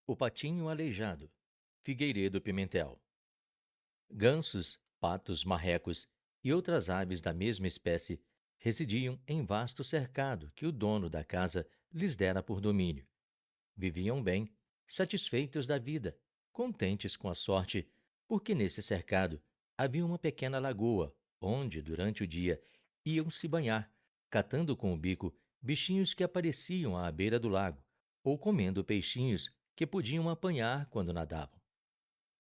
O patinho aleijado, Figueiredo Pimentel. Gansos, patos, marrecos e outras aves da mesma espécie residiam em vasto cercado que o dono da casa lhes dera por domínio. Viviam bem, satisfeitos da vida, contentes com a sorte, porque nesse cercado havia uma pequena lagoa, onde, durante o dia, iam se banhar, catando com o bico bichinhos que apareciam à beira do lago, ou comendo peixinhos que podiam apanhar quando nadavam.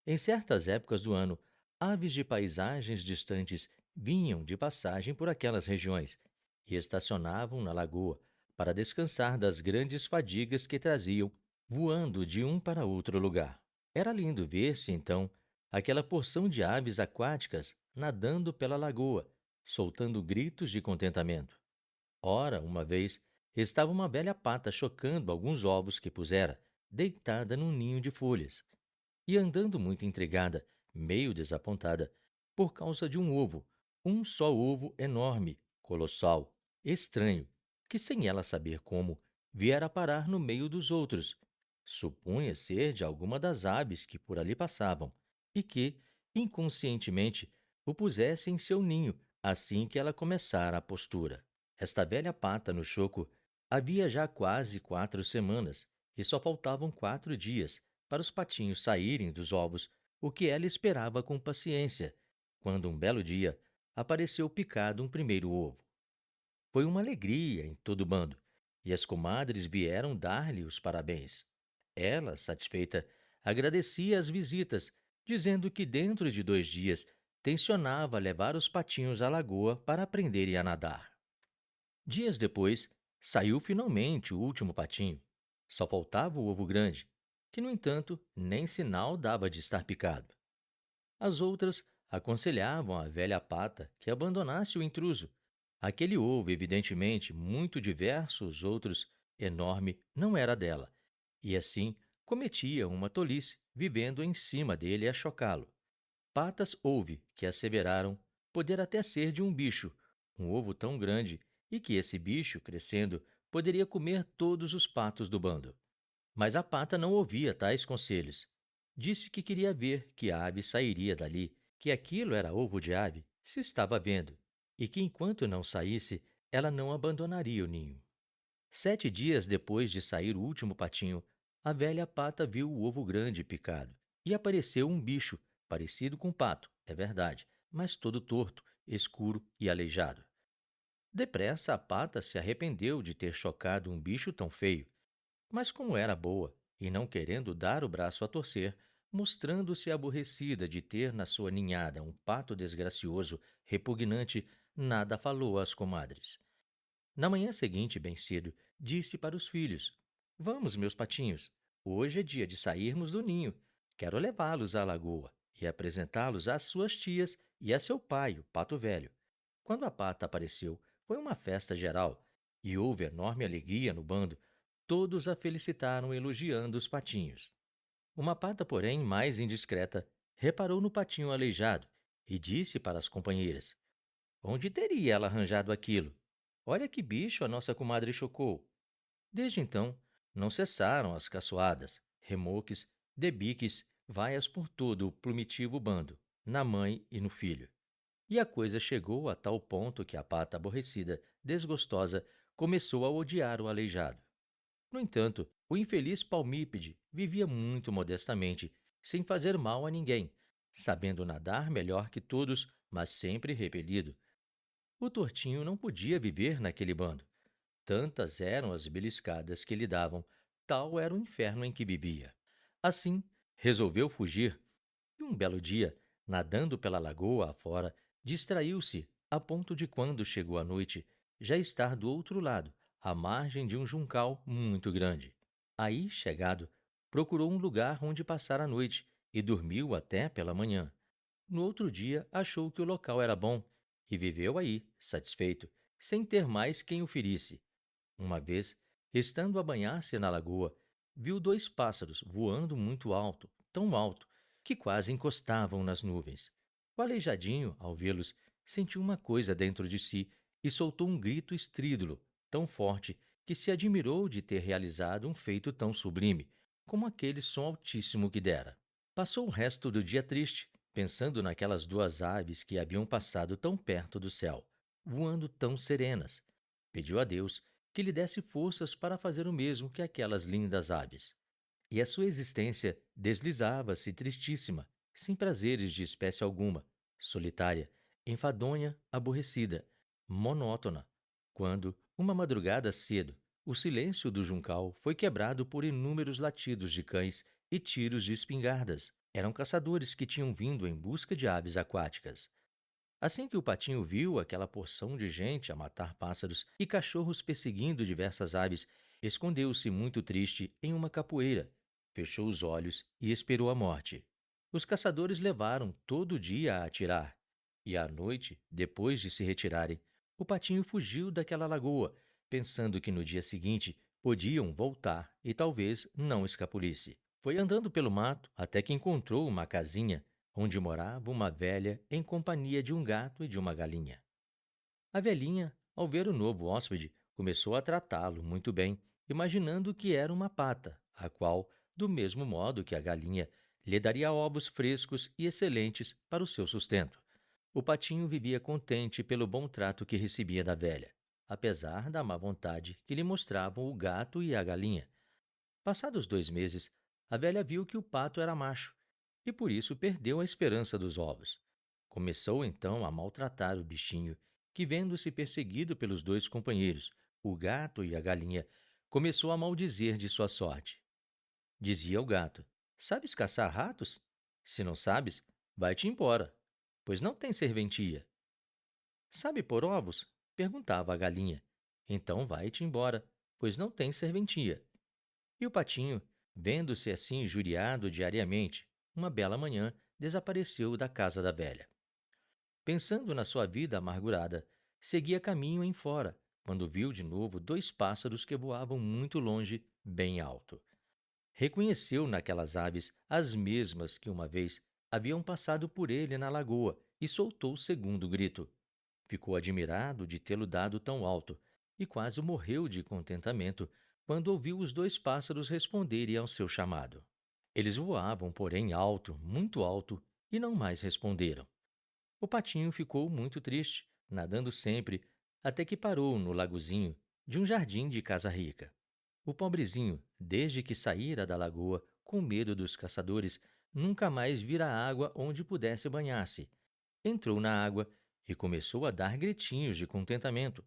Em certas épocas do ano, aves de paisagens distantes vinham de passagem por aquelas regiões e estacionavam na lagoa para descansar das grandes fadigas que traziam voando de um para outro lugar. Era lindo ver-se, então, aquela porção de aves aquáticas nadando pela lagoa, soltando gritos de contentamento. Ora, uma vez, estava uma velha pata chocando alguns ovos que pusera, deitada num ninho de folhas e andando muito intrigada, meio desapontada, por causa de um ovo, um só ovo enorme, colossal, estranho, que sem ela saber como, viera parar no meio dos outros. Supunha ser de alguma das aves que por ali passavam, e que, inconscientemente, o pusesse em seu ninho assim que ela começara a postura. Esta velha pata no choco havia já quase 4 semanas, e só faltavam 4 dias para os patinhos saírem dos ovos, o que ela esperava com paciência, quando um belo dia apareceu picado um primeiro ovo. Foi uma alegria em todo o bando, e as comadres vieram dar-lhe os parabéns. Ela, satisfeita, agradecia as visitas, dizendo que dentro de 2 dias tencionava levar os patinhos à lagoa para aprenderem a nadar. Dias depois, saiu finalmente o último patinho. Só faltava o ovo grande, que, no entanto, nem sinal dava de estar picado. As outras aconselhavam a velha pata que abandonasse o intruso. Aquele ovo, evidentemente muito diverso dos outros, enorme, não era dela, e assim cometia uma tolice, vivendo em cima dele a chocá-lo. Patas houve que asseveraram poder até ser de um bicho, um ovo tão grande, e que esse bicho, crescendo, poderia comer todos os patos do bando. Mas a pata não ouvia tais conselhos. Disse que queria ver que a ave sairia dali, que aquilo era ovo de ave, se estava vendo, e que enquanto não saísse, ela não abandonaria o ninho. 7 dias depois de sair o último patinho, a velha pata viu o ovo grande picado, e apareceu um bicho, parecido com um pato, é verdade, mas todo torto, escuro e aleijado. Depressa a pata se arrependeu de ter chocado um bicho tão feio, mas como era boa, e não querendo dar o braço a torcer, mostrando-se aborrecida de ter na sua ninhada um pato desgracioso, repugnante, nada falou às comadres. Na manhã seguinte, bem cedo, disse para os filhos: Vamos, meus patinhos, hoje é dia de sairmos do ninho. Quero levá-los à lagoa e apresentá-los às suas tias e a seu pai, o pato velho. Quando a pata apareceu, foi uma festa geral e houve enorme alegria no bando. Todos a felicitaram elogiando os patinhos. Uma pata, porém, mais indiscreta, reparou no patinho aleijado e disse para as companheiras: Onde teria ela arranjado aquilo? Olha que bicho a nossa comadre chocou. Desde então, não cessaram as caçoadas, remoques, debiques, vaias por todo o primitivo bando, na mãe e no filho. E a coisa chegou a tal ponto que a pata aborrecida, desgostosa, começou a odiar o aleijado. No entanto, o infeliz palmípede vivia muito modestamente, sem fazer mal a ninguém, sabendo nadar melhor que todos, mas sempre repelido. O tortinho não podia viver naquele bando. Tantas eram as beliscadas que lhe davam, tal era o inferno em que vivia. Assim, resolveu fugir e um belo dia, nadando pela lagoa afora, distraiu-se a ponto de quando chegou a noite, já estar do outro lado, à margem de um juncal muito grande. Aí, chegado, procurou um lugar onde passar a noite e dormiu até pela manhã. No outro dia, achou que o local era bom e viveu aí, satisfeito, sem ter mais quem o ferisse. Uma vez, estando a banhar-se na lagoa, viu 2 pássaros voando muito alto, tão alto, que quase encostavam nas nuvens. O aleijadinho, ao vê-los, sentiu uma coisa dentro de si e soltou um grito estrídulo, tão forte que se admirou de ter realizado um feito tão sublime, como aquele som altíssimo que dera. Passou o resto do dia triste, pensando naquelas duas aves que haviam passado tão perto do céu, voando tão serenas. Pediu a Deus que lhe desse forças para fazer o mesmo que aquelas lindas aves. E a sua existência deslizava-se tristíssima, sem prazeres de espécie alguma, solitária, enfadonha, aborrecida, monótona, quando, uma madrugada cedo, o silêncio do juncal foi quebrado por inúmeros latidos de cães e tiros de espingardas. Eram caçadores que tinham vindo em busca de aves aquáticas. Assim que o patinho viu aquela porção de gente a matar pássaros e cachorros perseguindo diversas aves, escondeu-se muito triste em uma capoeira, fechou os olhos e esperou a morte. Os caçadores levaram todo o dia a atirar, e à noite, depois de se retirarem, o patinho fugiu daquela lagoa, pensando que no dia seguinte podiam voltar e talvez não escapulisse. Foi andando pelo mato até que encontrou uma casinha onde morava uma velha em companhia de um gato e de uma galinha. A velhinha, ao ver o novo hóspede, começou a tratá-lo muito bem, imaginando que era uma pata, a qual, do mesmo modo que a galinha, lhe daria ovos frescos e excelentes para o seu sustento. O patinho vivia contente pelo bom trato que recebia da velha, apesar da má vontade que lhe mostravam o gato e a galinha. Passados 2 meses, a velha viu que o pato era macho e por isso perdeu a esperança dos ovos. Começou então a maltratar o bichinho, que, vendo-se perseguido pelos dois companheiros, o gato e a galinha, começou a maldizer de sua sorte. Dizia o gato: Sabes caçar ratos? Se não sabes, vai-te embora, pois não tem serventia. Sabe pôr ovos? Perguntava a galinha. Então vai-te embora, pois não tem serventia. E o patinho, vendo-se assim injuriado diariamente, uma bela manhã desapareceu da casa da velha. Pensando na sua vida amargurada, seguia caminho em fora, quando viu de novo dois pássaros que voavam muito longe, bem alto. Reconheceu naquelas aves as mesmas que uma vez haviam passado por ele na lagoa e soltou o segundo grito. Ficou admirado de tê-lo dado tão alto e quase morreu de contentamento quando ouviu os dois pássaros responderem ao seu chamado. Eles voavam, porém, alto, muito alto, e não mais responderam. O patinho ficou muito triste, nadando sempre, até que parou no lagozinho de um jardim de casa rica. O pobrezinho, desde que saíra da lagoa, com medo dos caçadores, nunca mais vira água onde pudesse banhar-se. Entrou na água e começou a dar gritinhos de contentamento.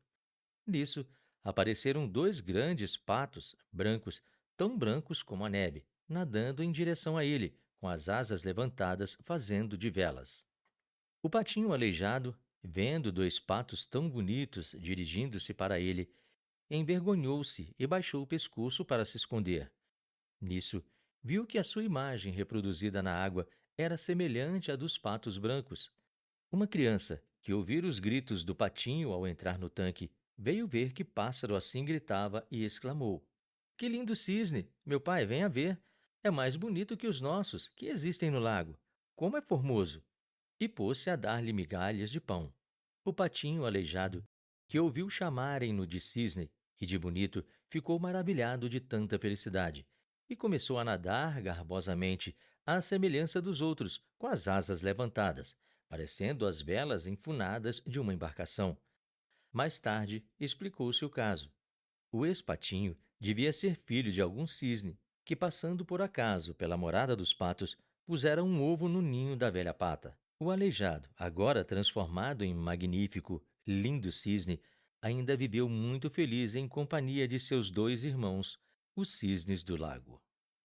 Nisso, apareceram dois grandes patos brancos, tão brancos como a neve, nadando em direção a ele, com as asas levantadas, fazendo de velas. O patinho aleijado, vendo dois patos tão bonitos dirigindo-se para ele, envergonhou-se e baixou o pescoço para se esconder. Nisso, viu que a sua imagem reproduzida na água era semelhante à dos patos brancos. Uma criança, que ouvira os gritos do patinho ao entrar no tanque, veio ver que pássaro assim gritava e exclamou: Que lindo cisne! Meu pai, venha ver! É mais bonito que os nossos, que existem no lago. Como é formoso! E pôs-se a dar-lhe migalhas de pão. O patinho aleijado, que ouviu chamarem-no de cisne e de bonito, ficou maravilhado de tanta felicidade e começou a nadar garbosamente à semelhança dos outros, com as asas levantadas, parecendo as velas enfunadas de uma embarcação. Mais tarde, explicou-se o caso. O ex-patinho devia ser filho de algum cisne que, passando por acaso pela morada dos patos, pusera um ovo no ninho da velha pata. O aleijado, agora transformado em magnífico, lindo cisne, ainda viveu muito feliz em companhia de seus dois irmãos, os cisnes do lago.